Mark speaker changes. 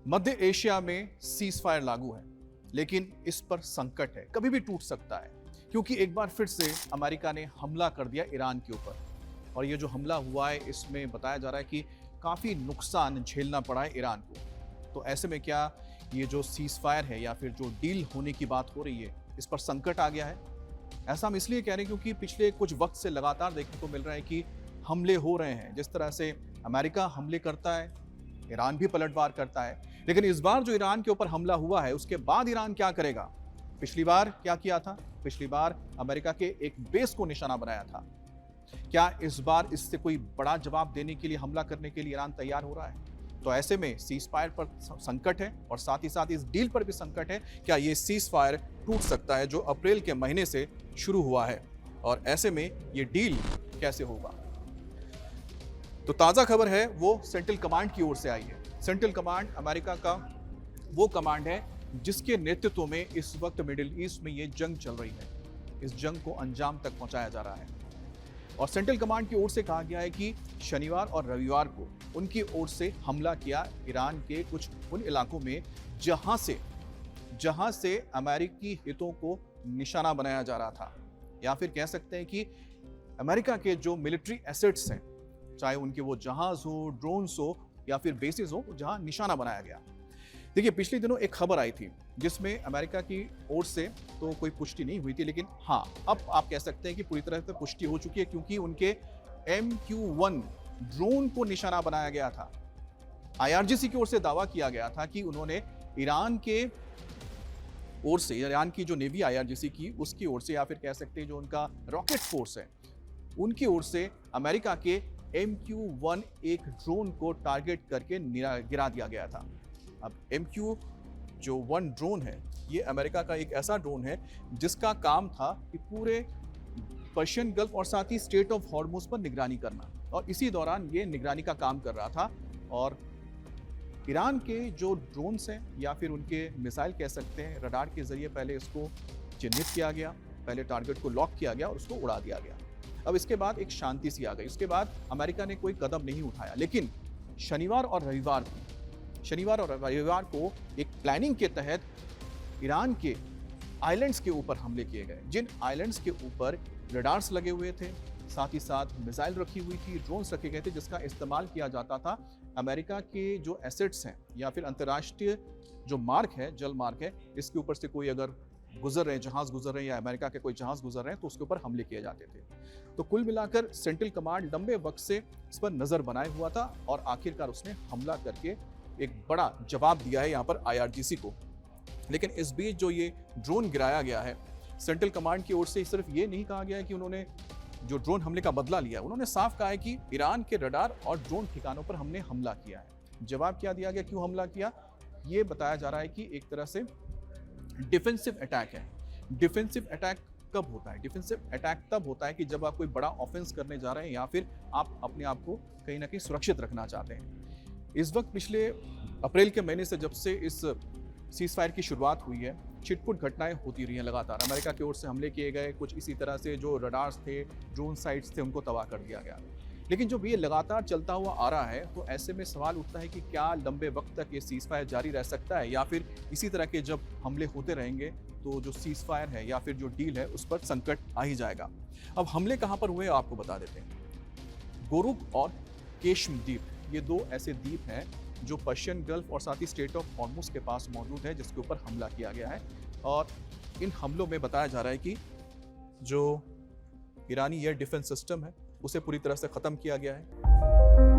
Speaker 1: मध्य Asia में cease fire लागू है, लेकिन इस पर संकट है, कभी भी टूट सकता है, क्योंकि एक बार फिर से अमेरिका ने हमला कर दिया ईरान के ऊपर। और ये जो हमला हुआ है, इसमें बताया जा रहा है कि काफी नुकसान झेलना पड़ा है ईरान को। तो ऐसे में क्या ये जो सीज फायर है या फिर जो डील होने की बात हो रही है, इस पर संकट आ गया है? ऐसा हम इसलिए कह रहे हैं क्योंकि पिछले कुछ वक्त से लगातार देखने को मिल रहा है कि हमले हो रहे हैं। जिस तरह से अमेरिका हमले करता है, ईरान भी पलटवार करता है, लेकिन इस बार जो ईरान के ऊपर हमला हुआ है, उसके बाद ईरान क्या करेगा? पिछली बार क्या किया था? पिछली बार अमेरिका के एक बेस को निशाना बनाया था। क्या इस बार इससे कोई बड़ा जवाब देने के लिए, हमला करने के लिए ईरान तैयार हो रहा है? तो ऐसे में सीज फायर पर संकट है और साथ ही साथ इस डील पर भी संकट है। क्या ये सीज फायर टूट सकता है जो अप्रैल के महीने से शुरू हुआ है? और ऐसे में ये डील कैसे होगा? तो ताजा खबर है वो सेंट्रल कमांड की ओर से आई है। सेंट्रल कमांड अमेरिका का वो कमांड है जिसके नेतृत्व में इस वक्त मिडिल ईस्ट में ये जंग चल रही है। इस जंग को अंजाम तक पहुंचाया जा रहा है और सेंट्रल कमांड की ओर से कहा गया है कि शनिवार और रविवार को उनकी ओर से हमला किया ईरान के कुछ उन इलाकों में जहां से अमेरिकी हितों को निशाना बनाया जा रहा था, या फिर कह सकते हैं कि अमेरिका के जो मिलिट्री एसेट्स हैं, चाहे उनके वो जहाज हो, ड्रोन्स हो या फिर बेसिस हो, जहां निशाना बनाया गया। देखिए, पिछले दिनों एक खबर आई थी जिसमें अमेरिका की ओर से तो कोई पुष्टि नहीं हुई थी, लेकिन हाँ, अब आप कह सकते हैं कि पूरी तरह से पुष्टि हो चुकी है, क्योंकि उनके MQ-1 ड्रोन को निशाना बनाया गया था। IRGC की ओर से दावा किया गया था कि उन्होंने ईरान के ओर से, ईरान की जो नेवी IRGC की, उसकी ओर से, या फिर कह सकते हैं जो उनका रॉकेट फोर्स है, उनकी ओर से अमेरिका के MQ-1 एक ड्रोन को टारगेट करके गिरा दिया गया था। अब MQ-1 ड्रोन है, ये अमेरिका का एक ऐसा ड्रोन है जिसका काम था कि पूरे पर्शियन गल्फ और साथ ही स्ट्रेट ऑफ हॉर्मुज पर निगरानी करना, और इसी दौरान ये निगरानी का काम कर रहा था। और ईरान के जो ड्रोन्स हैं या फिर उनके मिसाइल कह सकते हैं, रडार के जरिए पहले इसको चिन्हित किया गया, पहले टारगेट को लॉक किया गया और उसको उड़ा दिया गया। अब इसके बाद एक शांति सी आ गई, उसके बाद अमेरिका ने कोई कदम नहीं उठाया। लेकिन शनिवार और रविवार को एक प्लानिंग के तहत ईरान के आइलैंड्स के ऊपर हमले किए गए, जिन आइलैंड्स के ऊपर रडार्स लगे हुए थे, साथ ही साथ मिसाइल रखी हुई थी, ड्रोन्स रखे गए थे, जिसका इस्तेमाल किया जाता था अमेरिका के जो एसेट्स हैं या फिर अंतर्राष्ट्रीय जो मार्ग है, जल मार्ग है, इसके ऊपर से कोई अगर गुजर रहे हैं, जहाज गुजर रहे हैं या अमेरिका के कोई जहाज गुजर रहे हैं, तो उसके ऊपर हमले किए जाते थे। तो कुल मिलाकर सेंट्रल कमांड लंबे वक्त से इस पर नजर बनाए हुआ था और आखिरकार उसने हमला करके एक बड़ा जवाब दिया है यहाँ पर IRGC को। लेकिन इस बीच जो ये ड्रोन गिराया गया है, सेंट्रल कमांड की ओर से सिर्फ ये नहीं कहा गया है कि उन्होंने जो ड्रोन हमले का बदला लिया, उन्होंने साफ कहा है कि ईरान के रडार और ड्रोन ठिकानों पर हमने हमला किया है। जवाब क्या दिया गया, क्यों हमला किया, ये बताया जा रहा है कि एक तरह से डिफेंसिव अटैक है। डिफेंसिव अटैक कब होता है? डिफेंसिव अटैक तब होता है कि जब आप कोई बड़ा ऑफेंस करने जा रहे हैं या फिर आप अपने आप को कहीं ना कहीं सुरक्षित रखना चाहते हैं। इस वक्त पिछले अप्रैल के महीने से, जब से इस सीज फायर की शुरुआत हुई है, छिटपुट घटनाएं होती रही हैं लगातार। अमेरिका की ओर से हमले किए गए, कुछ इसी तरह से जो रडार्स थे, ड्रोन साइट्स थे, उनको तबाह कर दिया गया। लेकिन जब ये लगातार चलता हुआ आ रहा है, तो ऐसे में सवाल उठता है कि क्या लंबे वक्त तक ये सीज फायर जारी रह सकता है, या फिर इसी तरह के जब हमले होते रहेंगे तो जो सीज फायर है या फिर जो डील है, उस पर संकट आ ही जाएगा। अब हमले कहाँ पर हुए आपको बता देते हैं। गोरुक और केशम द्वीप, ये दो ऐसे द्वीप हैं जो पर्शियन गल्फ और साथ ही स्ट्रेट ऑफ हॉर्मुज के पास मौजूद है, जिसके ऊपर हमला किया गया है। और इन हमलों में बताया जा रहा है कि जो ईरानी एयर डिफेंस सिस्टम है, उसे पूरी तरह से खत्म किया गया है।